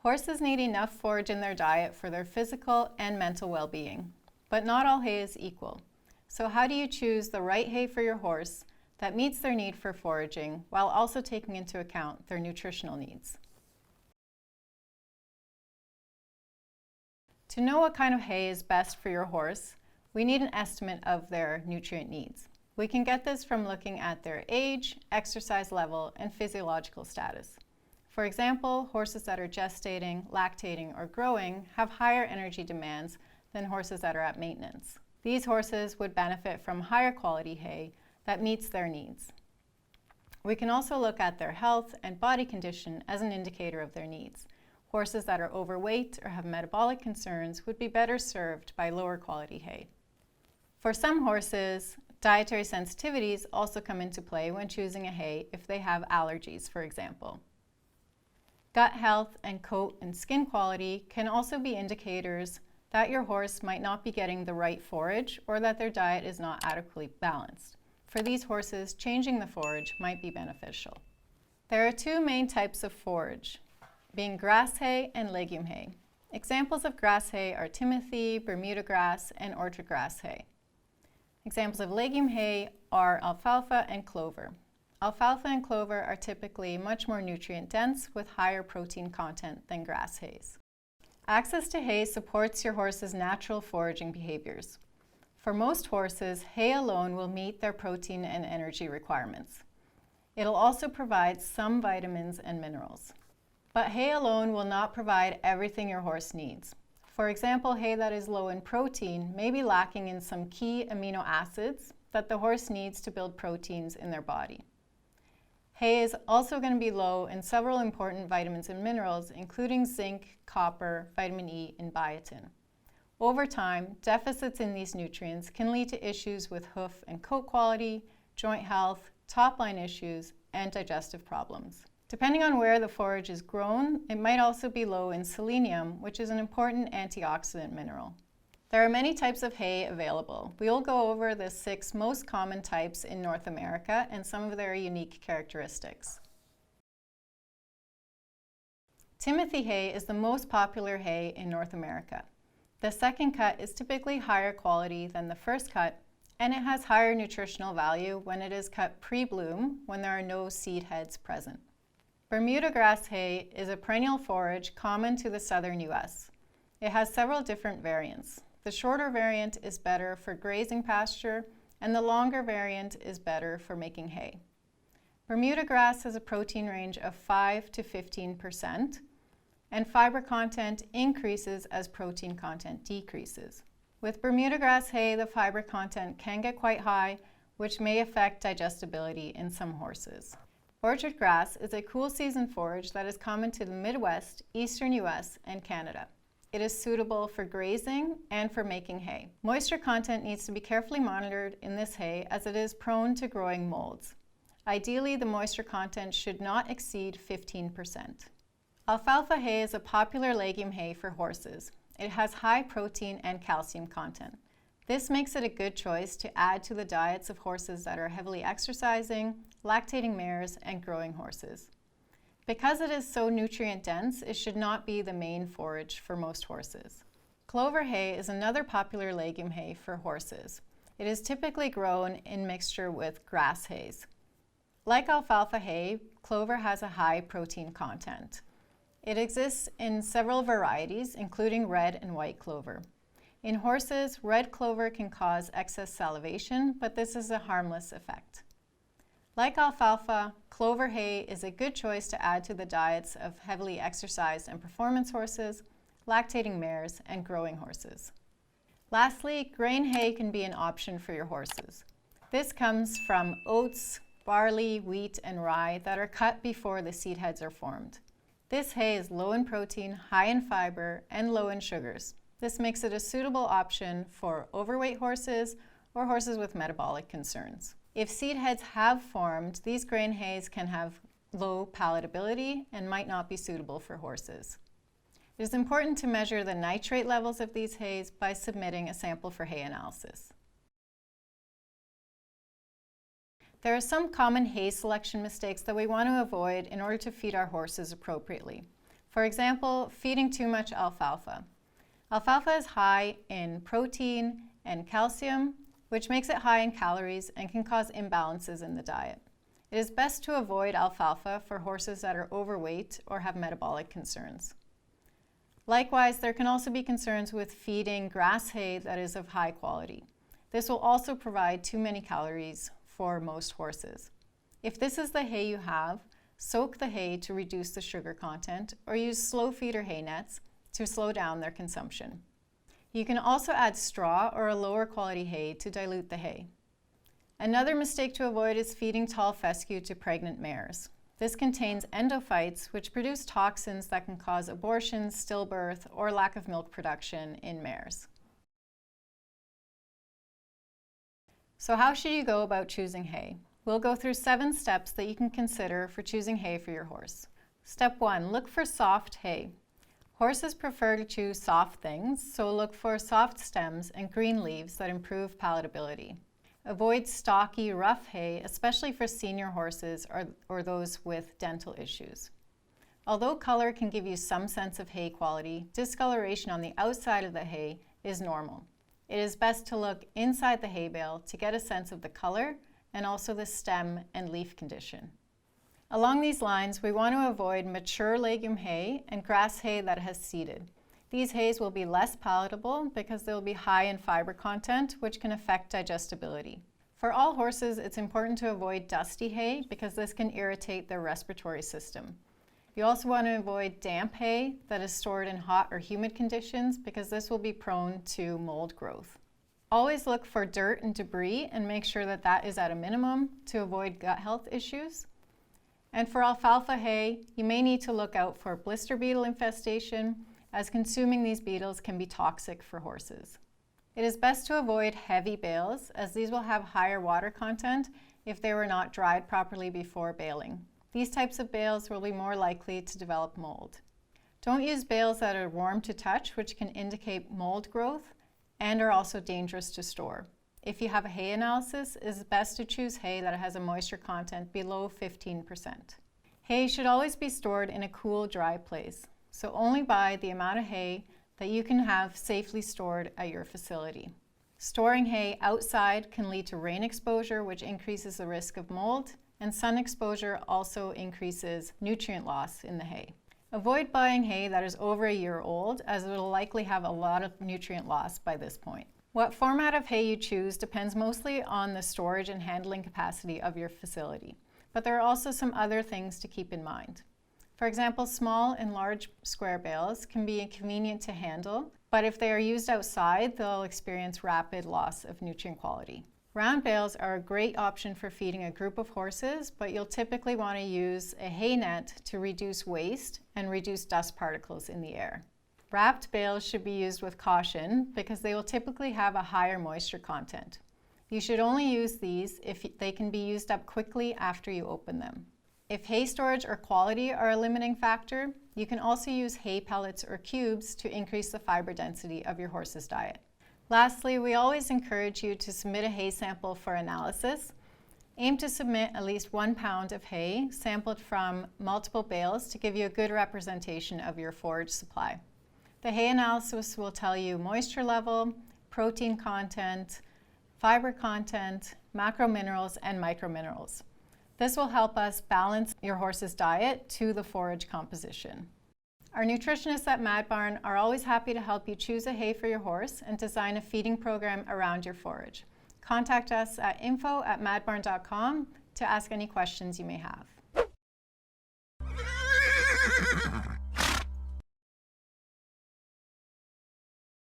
Horses need enough forage in their diet for their physical and mental well-being, but not all hay is equal. So how do you choose the right hay for your horse that meets their need for foraging while also taking into account their nutritional needs? To know what kind of hay is best for your horse, we need an estimate of their nutrient needs. We can get this from looking at their age, exercise level, and physiological status. For example, horses that are gestating, lactating, or growing have higher energy demands than horses that are at maintenance. These horses would benefit from higher quality hay that meets their needs. We can also look at their health and body condition as an indicator of their needs. Horses that are overweight or have metabolic concerns would be better served by lower quality hay. For some horses, dietary sensitivities also come into play when choosing a hay if they have allergies, for example. Gut health and coat and skin quality can also be indicators that your horse might not be getting the right forage or that their diet is not adequately balanced. For these horses, changing the forage might be beneficial. There are two main types of forage, being grass hay and legume hay. Examples of grass hay are timothy, Bermuda grass, and orchard grass hay. Examples of legume hay are alfalfa and clover. Alfalfa and clover are typically much more nutrient dense with higher protein content than grass hays. Access to hay supports your horse's natural foraging behaviors. For most horses, hay alone will meet their protein and energy requirements. It'll also provide some vitamins and minerals. But hay alone will not provide everything your horse needs. For example, hay that is low in protein may be lacking in some key amino acids that the horse needs to build proteins in their body. Hay is also going to be low in several important vitamins and minerals, including zinc, copper, vitamin E, and biotin. Over time, deficits in these nutrients can lead to issues with hoof and coat quality, joint health, top-line issues, and digestive problems. Depending on where the forage is grown, it might also be low in selenium, which is an important antioxidant mineral. There are many types of hay available. We will go over the 6 most common types in North America and some of their unique characteristics. Timothy hay is the most popular hay in North America. The second cut is typically higher quality than the first cut, and it has higher nutritional value when it is cut pre-bloom when there are no seed heads present. Bermuda grass hay is a perennial forage common to the southern U.S. It has several different variants. The shorter variant is better for grazing pasture, and the longer variant is better for making hay. Bermuda grass has a protein range of 5 to 15%, and fiber content increases as protein content decreases. With Bermuda grass hay, the fiber content can get quite high, which may affect digestibility in some horses. Orchard grass is a cool season forage that is common to the Midwest, Eastern U.S., and Canada. It is suitable for grazing and for making hay. Moisture content needs to be carefully monitored in this hay as it is prone to growing molds. Ideally, the moisture content should not exceed 15%. Alfalfa hay is a popular legume hay for horses. It has high protein and calcium content. This makes it a good choice to add to the diets of horses that are heavily exercising, lactating mares, and growing horses. Because it is so nutrient dense, it should not be the main forage for most horses. Clover hay is another popular legume hay for horses. It is typically grown in mixture with grass hays. Like alfalfa hay, clover has a high protein content. It exists in several varieties, including red and white clover. In horses, red clover can cause excess salivation, but this is a harmless effect. Like alfalfa, clover hay is a good choice to add to the diets of heavily exercised and performance horses, lactating mares, and growing horses. Lastly, grain hay can be an option for your horses. This comes from oats, barley, wheat, and rye that are cut before the seed heads are formed. This hay is low in protein, high in fiber, and low in sugars. This makes it a suitable option for overweight horses or horses with metabolic concerns. If seed heads have formed, these grain hays can have low palatability and might not be suitable for horses. It is important to measure the nitrate levels of these hays by submitting a sample for hay analysis. There are some common hay selection mistakes that we want to avoid in order to feed our horses appropriately. For example, feeding too much alfalfa. Alfalfa is high in protein and calcium, which makes it high in calories and can cause imbalances in the diet. It is best to avoid alfalfa for horses that are overweight or have metabolic concerns. Likewise, there can also be concerns with feeding grass hay that is of high quality. This will also provide too many calories for most horses. If this is the hay you have, soak the hay to reduce the sugar content or use slow feeder hay nets to slow down their consumption. You can also add straw or a lower quality hay to dilute the hay. Another mistake to avoid is feeding tall fescue to pregnant mares. This contains endophytes, which produce toxins that can cause abortions, stillbirth, or lack of milk production in mares. So how should you go about choosing hay? We'll go through 7 steps that you can consider for choosing hay for your horse. Step 1, look for soft hay. Horses prefer to chew soft things, so look for soft stems and green leaves that improve palatability. Avoid stocky, rough hay, especially for senior horses or those with dental issues. Although color can give you some sense of hay quality, discoloration on the outside of the hay is normal. It is best to look inside the hay bale to get a sense of the color and also the stem and leaf condition. Along these lines, we want to avoid mature legume hay and grass hay that has seeded. These hays will be less palatable because they will be high in fiber content, which can affect digestibility. For all horses, it's important to avoid dusty hay because this can irritate their respiratory system. You also want to avoid damp hay that is stored in hot or humid conditions because this will be prone to mold growth. Always look for dirt and debris and make sure that that is at a minimum to avoid gut health issues. And for alfalfa hay, you may need to look out for blister beetle infestation, as consuming these beetles can be toxic for horses. It is best to avoid heavy bales, as these will have higher water content if they were not dried properly before baling. These types of bales will be more likely to develop mold. Don't use bales that are warm to touch, which can indicate mold growth and are also dangerous to store. If you have a hay analysis, it is best to choose hay that has a moisture content below 15%. Hay should always be stored in a cool, dry place, so only buy the amount of hay that you can have safely stored at your facility. Storing hay outside can lead to rain exposure, which increases the risk of mold, and sun exposure also increases nutrient loss in the hay. Avoid buying hay that is over a year old, as it will likely have a lot of nutrient loss by this point. What format of hay you choose depends mostly on the storage and handling capacity of your facility, but there are also some other things to keep in mind. For example, small and large square bales can be convenient to handle, but if they are used outside, they'll experience rapid loss of nutrient quality. Round bales are a great option for feeding a group of horses, but you'll typically want to use a hay net to reduce waste and reduce dust particles in the air. Wrapped bales should be used with caution because they will typically have a higher moisture content. You should only use these if they can be used up quickly after you open them. If hay storage or quality are a limiting factor, you can also use hay pellets or cubes to increase the fiber density of your horse's diet. Lastly, we always encourage you to submit a hay sample for analysis. Aim to submit at least 1 pound of hay sampled from multiple bales to give you a good representation of your forage supply. The hay analysis will tell you moisture level, protein content, fiber content, macrominerals, and microminerals. This will help us balance your horse's diet to the forage composition. Our nutritionists at Mad Barn are always happy to help you choose a hay for your horse and design a feeding program around your forage. Contact us at info@madbarn.com to ask any questions you may have.